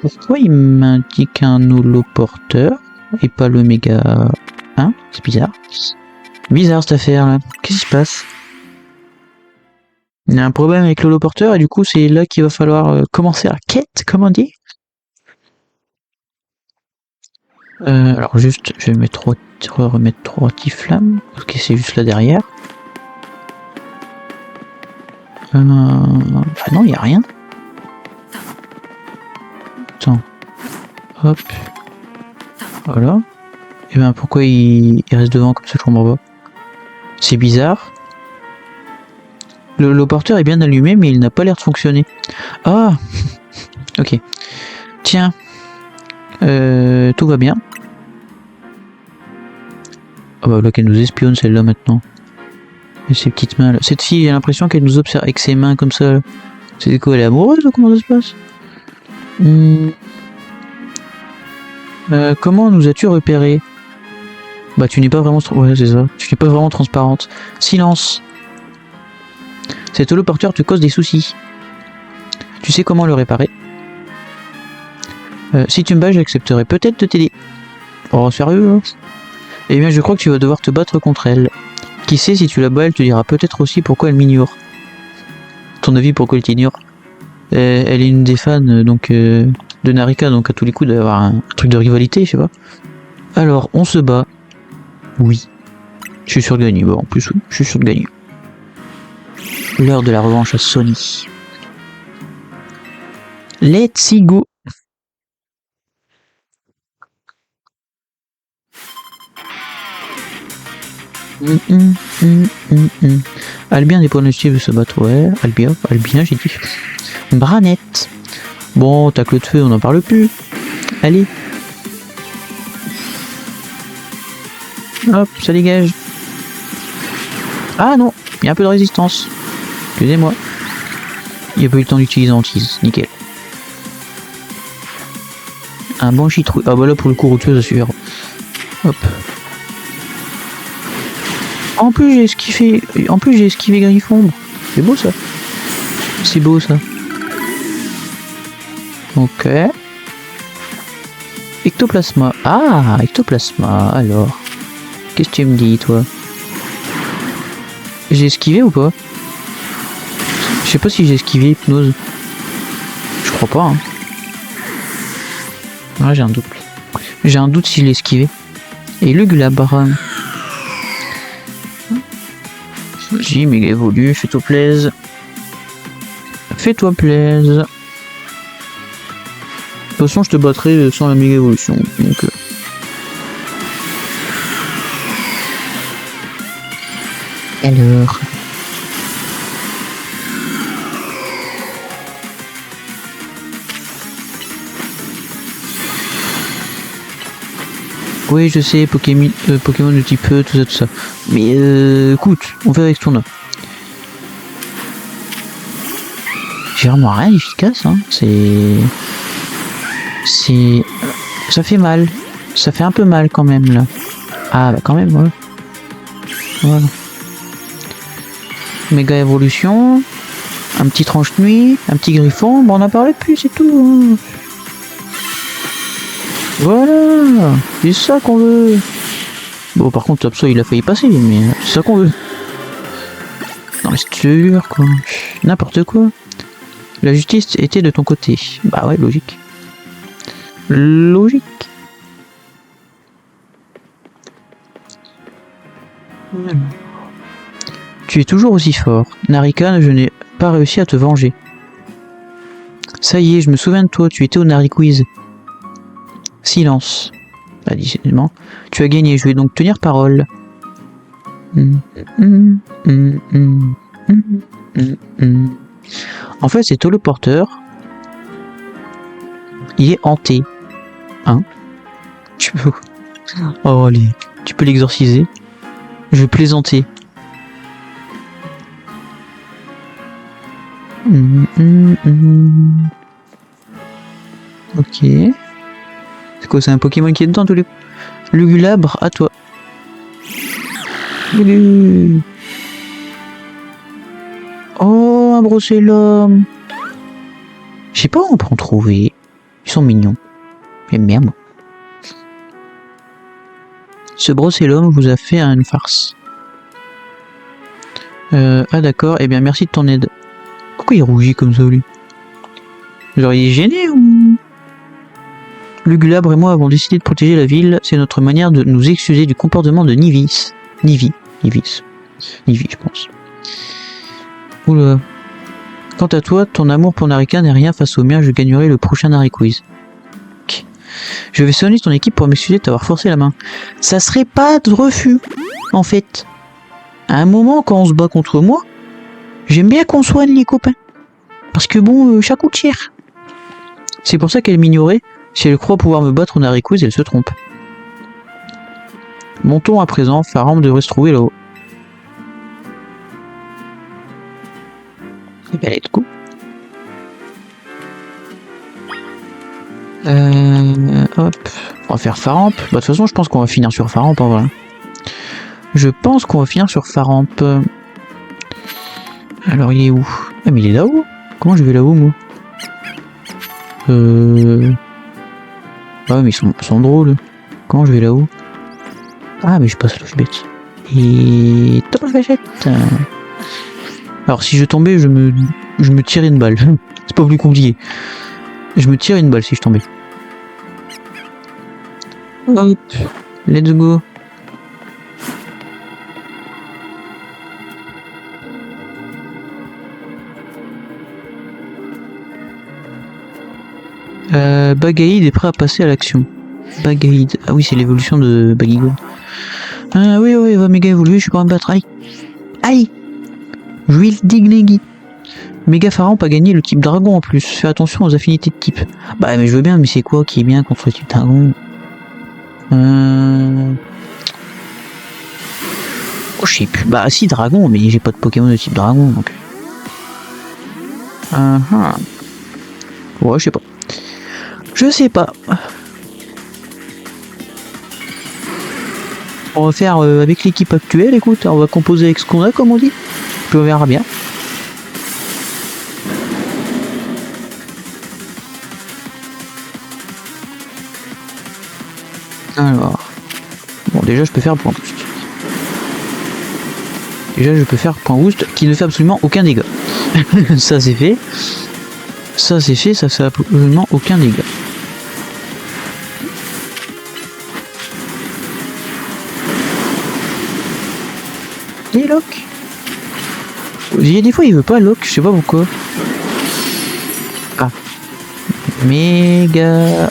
Pourquoi il m'indique un holoporteur et pas le méga 1? C'est bizarre. Bizarre cette affaire là. Qu'est-ce qui se passe? Il y a un problème avec l'holoporteur et du coup c'est là qu'il va falloir commencer la quête, comme on dit. Alors juste, je vais remettre 3 Tiflammes. Ok, c'est juste là derrière. Ah non, il n'y a rien. Attends. Hop. Voilà. Et ben pourquoi il reste devant comme ça, je comprends pas. C'est bizarre. Le porteur est bien allumé, mais il n'a pas l'air de fonctionner. Ah. Ok. Tiens. Tout va bien. Ah bah là qu'elle nous espionne celle-là maintenant. Et ses petites mains là. Cette fille, j'ai l'impression qu'elle nous observe avec ses mains comme ça. C'est quoi, elle est amoureuse ou comment ça se passe? Comment nous as-tu repéré? Bah tu n'es pas vraiment... Ouais c'est ça. Tu n'es pas vraiment transparente. Silence. Cet holoporteur te cause des soucis. Tu sais comment le réparer? Si tu me bats, j'accepterai peut-être de t'aider. Oh sérieux hein? Eh bien je crois que tu vas devoir te battre contre elle. Qui sait, si tu la bats, elle te dira peut-être aussi pourquoi elle m'ignore. Ton avis, pourquoi elle t'ignore? Elle est une des fans donc de Narika, donc à tous les coups d'avoir un truc de rivalité, je sais pas. Alors, on se bat. Oui. Je suis sûr de gagner. Bon, en plus, oui, je suis sûr de gagner. L'heure de la revanche à Sony. Let's go. Albien n'est pas initiative de se battre, ouais. Albien, j'ai dit. Branette. Bon, tacle de feu, on n'en parle plus. Allez. Hop, ça dégage. Ah non, il y a un peu de résistance. Excusez-moi. Il n'y a pas eu le temps d'utiliser hantise, nickel. Un bon chitrouille. Ah bah là pour le coup, routier, ça suffira. Hop. En plus j'ai esquivé. En plus j'ai esquivé Griffon. C'est beau ça. C'est beau ça. Ok. Ectoplasma. Ah, ectoplasma. Alors. Qu'est-ce que tu me dis toi? J'ai esquivé ou pas? Je sais pas si j'ai esquivé hypnose. Je crois pas. Hein. Ah, j'ai un doute. J'ai un doute si je l'ai esquivé. Et le Gulabre. Vas-y, méga évolue, fais-toi plaise. Fais-toi plaise. De toute façon, je te battrai sans la méga évolution. Donc, alors. Oui, je sais, Pokémon de type E, tout ça. Mais écoute, on fait avec ce qu'on a. J'ai vraiment rien d'efficace, hein. Ça fait mal. Ça fait un peu mal quand même, là. Ah, bah quand même, ouais. Voilà. Méga évolution. Un petit tranche-nuit. Un petit griffon. Bon, on en parlait plus, c'est tout. Hein. Voilà. C'est ça qu'on veut. Bon, par contre, Topso, il a failli passer, mais c'est ça qu'on veut. Non, mais c'est sûr, quoi. N'importe quoi. La justice était de ton côté. Bah ouais, logique. Logique. Tu es toujours aussi fort. Narika, je n'ai pas réussi à te venger. Ça y est, je me souviens de toi, tu étais au Nariquiz. Silence. Bah, décidément. Tu as gagné, je vais donc tenir parole. En fait, c'est Toloporteur. Il est hanté. Hein? Tu peux... Oh, allez. Tu peux l'exorciser. Je vais plaisanter. Ok. C'est quoi, c'est un Pokémon qui est dedans tous les... Le Gulabre, à toi. Oh, un Brossellum. Je sais pas où on peut en trouver. Ils sont mignons. J'aime bien, moi. Ce Brossellum vous a fait une farce. Ah d'accord, eh bien merci de ton aide. Pourquoi il rougit comme ça, lui? Genre il est gêné ou... Le Gulabre et moi avons décidé de protéger la ville. C'est notre manière de nous excuser du comportement de Nivis, je pense. Oula. Quant à toi, ton amour pour Narika n'est rien face au mien, je gagnerai le prochain Nariquiz. Okay. Je vais sonner ton équipe pour m'excuser de t'avoir forcé la main. Ça serait pas de refus, en fait. À un moment, quand on se bat contre moi, j'aime bien qu'on soigne les copains. Parce que bon, ça coûte cher. C'est pour ça qu'elle m'ignorait. Si elle croit pouvoir me battre au Nariquiz, elle se trompe. Montons à présent, Faram devrait se trouver là-haut. Eh ben, let's go. Hop. On va faire Faramp. Bah, de toute façon, je pense qu'on va finir sur Faramp, en vrai. Je pense qu'on va finir sur Faramp. Alors, il est où? Ah, mais il est là-haut. Comment je vais là-haut, moi? Ah, mais ils sont drôles. Comment je vais là-haut? Ah, mais je passe là, je suis bête. Et... top la gâchette. Alors, si je tombais, je me tirais une balle. C'est pas plus compliqué. Je me tire une balle si je tombais. Hop. Let's go. Bagaïd est prêt à passer à l'action. Bagaïd. Ah oui, c'est l'évolution de Bagigo. Ah oui, il va méga évoluer, je suis pas en battre. Aïe. Aïe. Juil Dignegui. Méga Faramp a gagné le type dragon en plus. Fais attention aux affinités de type. Bah, mais je veux bien, mais c'est quoi qui est bien contre le type dragon? Oh, je sais plus. Bah, si, dragon, mais j'ai pas de Pokémon de type dragon donc. Ouais, je sais pas. Je sais pas. On va faire avec l'équipe actuelle, écoute, on va composer avec ce qu'on a, comme on dit. Puis on verra bien. Alors, bon, déjà je peux faire point boost. Déjà je peux faire point boost qui ne fait absolument aucun dégât. Ça c'est fait. Ça c'est fait, ça fait absolument aucun dégât. Et lock. Il y a des fois il veut pas lock, je sais pas pourquoi. Ah. Méga.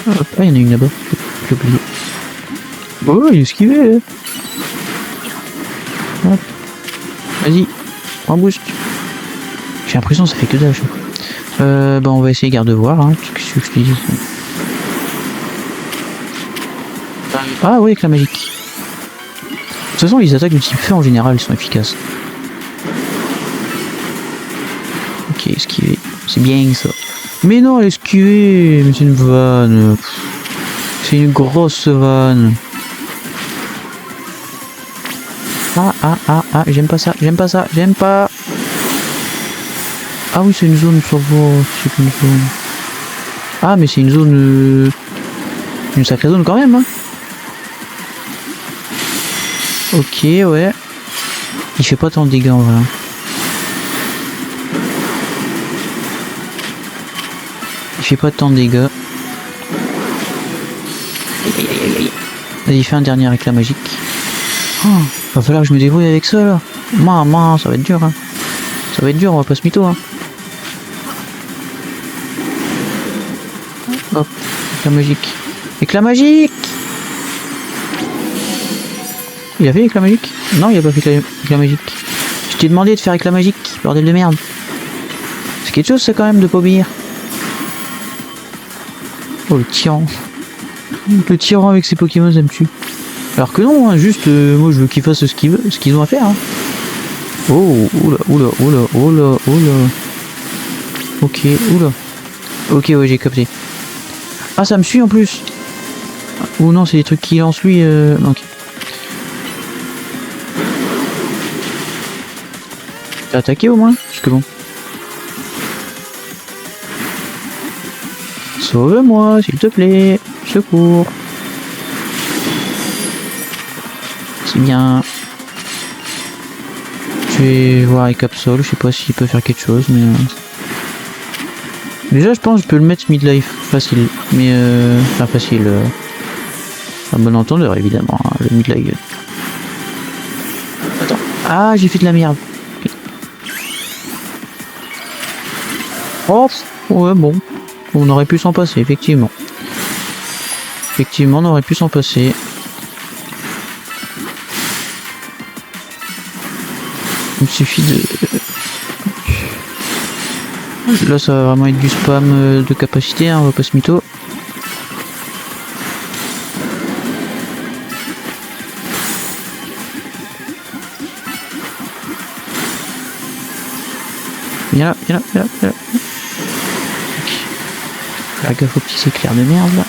Ah, il y en a une là-bas. J'ai oublié. Oh, il est esquivé. Vas-y, prends boost. J'ai l'impression que ça fait que dalle. Bah on va essayer garde-voir. Hein. Qu'est-ce que je te dis? Ah oui, avec la magique. De toute façon, les attaques de type feu en général sont efficaces. Ok, esquiver. C'est bien ça. Mais non, esquiver. Mais c'est une vanne. C'est une grosse vanne. Ah, j'aime pas ça, j'aime pas ça, j'aime pas. Ah oui, c'est une zone, ça va, c'est une zone. Ah, mais c'est une zone... une sacrée zone quand même, hein. Ok, ouais. Il fait pas tant de dégâts en vrai. Il fait pas tant de dégâts. Vas-y, fais un dernier avec la magique. Oh, va falloir que je me débrouille avec ça là. Maman, ça va être dur, hein. Ça va être dur, on va pas se mytho, hein. Hop, avec la magique. Avec la magique! Il a fait avec la magique? Non, il a pas fait avec la magique. Je t'ai demandé de faire avec la magique, bordel de merde. C'est quelque chose, ça, quand même, de pas obéir. Oh, le tyran. Le tyran avec ses Pokémon, ça me tue. Alors que non, hein, juste, moi, je veux qu'ils fassent ce qu'ils ont à faire, hein. Oh, oula. Ok, oula. Ok, ouais, j'ai capté. Ah, ça me suit en plus. Ou non, c'est des trucs qui lancent lui. Ok. T'as attaqué au moins? Parce que bon. Sauve-moi, s'il te plaît. Secours. C'est bien. Je vais voir avec Absol, je sais pas s'il peut faire quelque chose, mais... Déjà, je pense que je peux le mettre midlife facile, mais enfin facile... À bon entendeur, évidemment, hein, le midlife. Attends. Ah, j'ai fait de la merde. Oh, ouais, bon. On aurait pu s'en passer, effectivement. Effectivement, on aurait pu s'en passer. Il suffit de... Là, ça va vraiment être du spam de capacité, hein, on va pas se mytho. Viens là. Ok. Faire gaffe aux petits éclairs de merde là.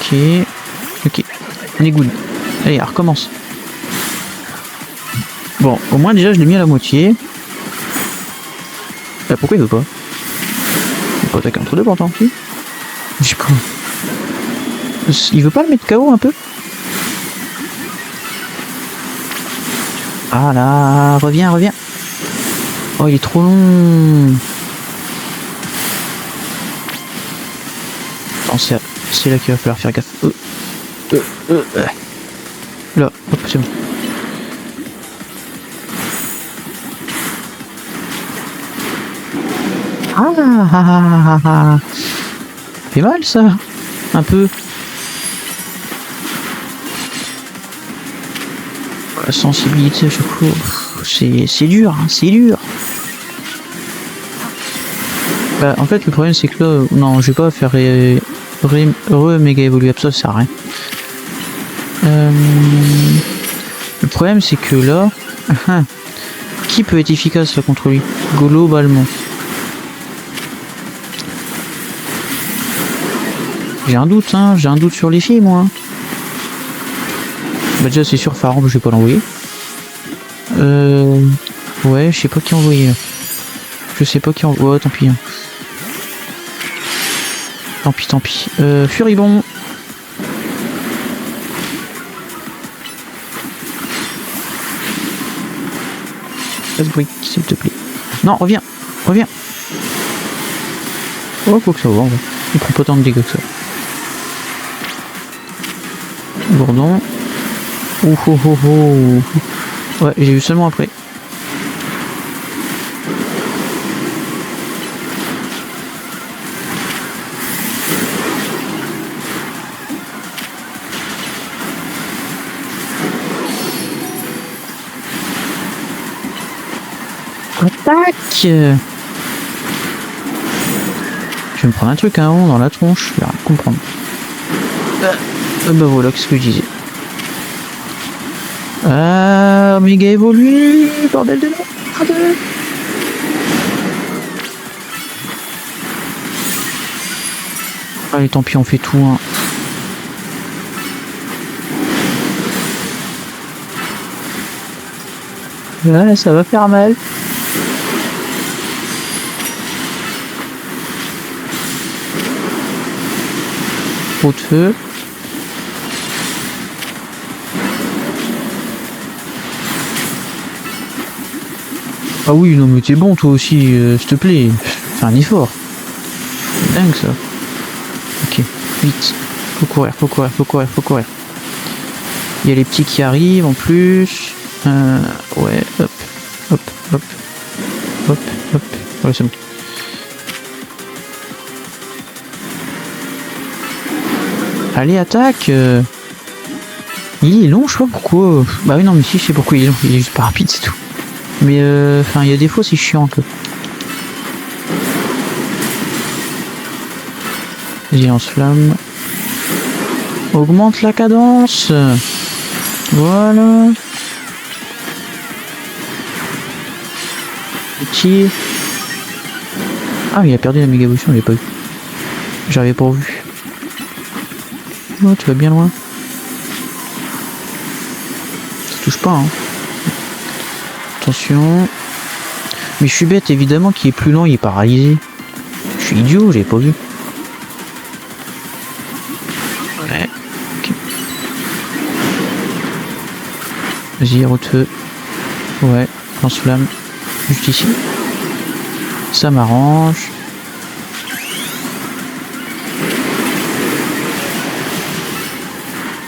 Ok. On est good. Allez, on recommence. Bon, au moins déjà je l'ai mis à la moitié. Pourquoi il veut pas? Il peut attaquer entre deux pourtant, si? Je sais pas. Il veut pas le mettre KO un peu? Ah là, reviens. Oh, il est trop long. Attends, c'est là qu'il va falloir faire gaffe. Là, hop, c'est bon. Ah, ça fait mal ça, un peu. La sensibilité à chaque fois, c'est dur, hein, c'est dur. Bah, en fait, le problème c'est que là, non, je vais pas faire méga évoluer Absol, ça sert à rien. Le problème c'est que là, qui peut être efficace là contre lui globalement? J'ai un doute sur les filles, moi. Bah déjà c'est sûr, Faramp, je vais pas l'envoyer. Ouais, je sais pas qui envoyer. Je sais pas qui envoyer. Ouais, tant pis. Hein. Tant pis. Furibon. Pas de bruit, s'il te plaît. Non, reviens. Oh, faut que ça va, en vrai. Il prend pas tant de dégâts que ça. Bourdon. Ouais, j'ai vu seulement après. Attaque! Je vais me prendre un truc à un dans la tronche, je vais rien comprendre. Bah voilà, qu'est-ce que je disais. Méga évolué, bordel de merde. Allez, tant pis, on fait tout. Hein. Ouais, ça va faire mal. Trop de feu. Ah oui, non mais t'es bon toi aussi, s'il te plaît. Fais un effort. C'est dingue ça. Ok, vite. Faut courir. Il y a les petits qui arrivent en plus. Ouais, hop. Ouais, c'est bon. Allez, attaque. Il est long, je sais pas pourquoi. Bah oui, non, mais si, je sais pourquoi il est long. Il est juste pas rapide, c'est tout. Mais enfin, il y a des fois, c'est chiant un peu. Vas-y, lance-flamme. Augmente la cadence. Voilà. Petit. Ah, il a perdu la méga évolution, je l'ai pas vu. J'avais pas vu. Oh, tu vas bien loin. Ça touche pas, hein. Attention. Mais je suis bête, évidemment, qu'il est plus lent, il est paralysé. Je suis idiot, j'avais pas vu. Ouais. Ok. Vas-y, route-feu. Ouais, lance-flamme. Juste ici. Ça m'arrange.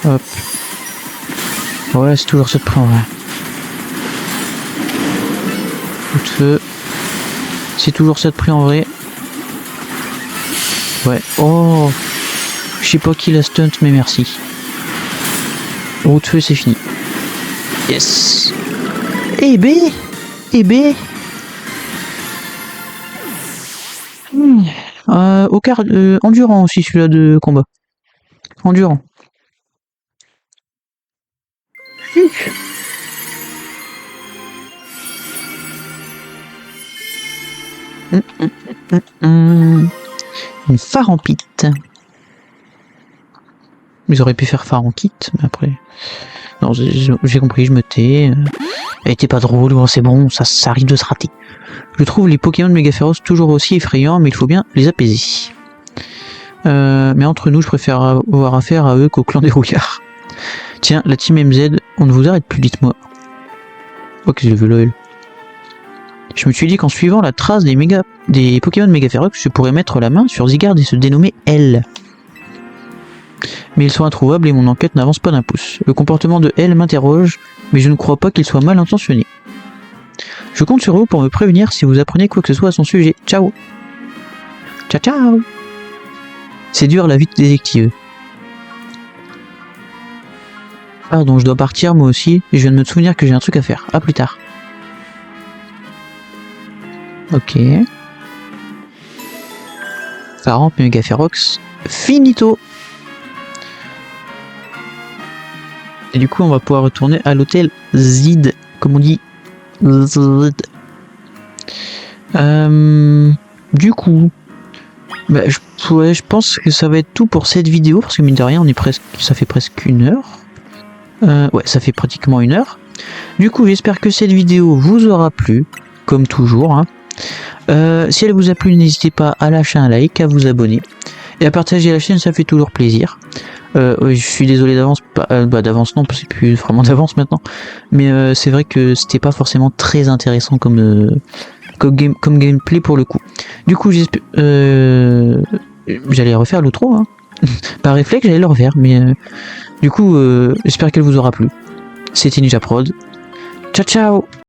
Hop. Ouais, c'est toujours cette prend, ouais. Coup de feu. C'est toujours cette prix en vrai. Ouais. Oh. Je sais pas qui la stunt, mais merci. Route de feu, c'est fini. Yes. Et B. Au quart, endurant aussi celui-là de combat. Endurant. Une Farampite. Ils auraient pu faire Farankit, mais après. Non, j'ai compris, je me tais. Elle était pas drôle, bon, c'est bon, ça arrive de se rater. Je trouve les Pokémon méga féroces toujours aussi effrayants, mais il faut bien les apaiser. Mais entre nous, je préfère avoir affaire à eux qu'au clan des rouillards. Tiens, la team MZ, on ne vous arrête plus, dites-moi. Ok, j'ai vu l'OL. Je me suis dit qu'en suivant la trace des Pokémon méga féroces, je pourrais mettre la main sur Zygarde et se dénommer L. Mais ils sont introuvables et mon enquête n'avance pas d'un pouce. Le comportement de L m'interroge, mais je ne crois pas qu'il soit mal intentionné. Je compte sur vous pour me prévenir si vous apprenez quoi que ce soit à son sujet. Ciao. Ciao. C'est dur la vie de détective. Pardon, je dois partir moi aussi, et je viens de me souvenir que j'ai un truc à faire. A plus tard. Ok. Faramp et Megaférox. Finito. Et du coup, on va pouvoir retourner à l'hôtel Zid, comme on dit. Zid. Du coup, bah, je pense que ça va être tout pour cette vidéo, parce que mine de rien, ça fait presque 1 heure. Ouais, ça fait pratiquement 1 heure. Du coup, j'espère que cette vidéo vous aura plu, comme toujours. Hein. Si elle vous a plu, n'hésitez pas à lâcher un like, à vous abonner et à partager la chaîne, ça fait toujours plaisir. Oui, je suis désolé d'avance, d'avance non, c'est plus vraiment d'avance maintenant, mais c'est vrai que c'était pas forcément très intéressant comme gameplay pour le coup. Du coup, j'allais refaire l'outro, hein. Par réflexe, j'allais le refaire, mais du coup, j'espère qu'elle vous aura plu. C'était Ninja Prod. Ciao ciao.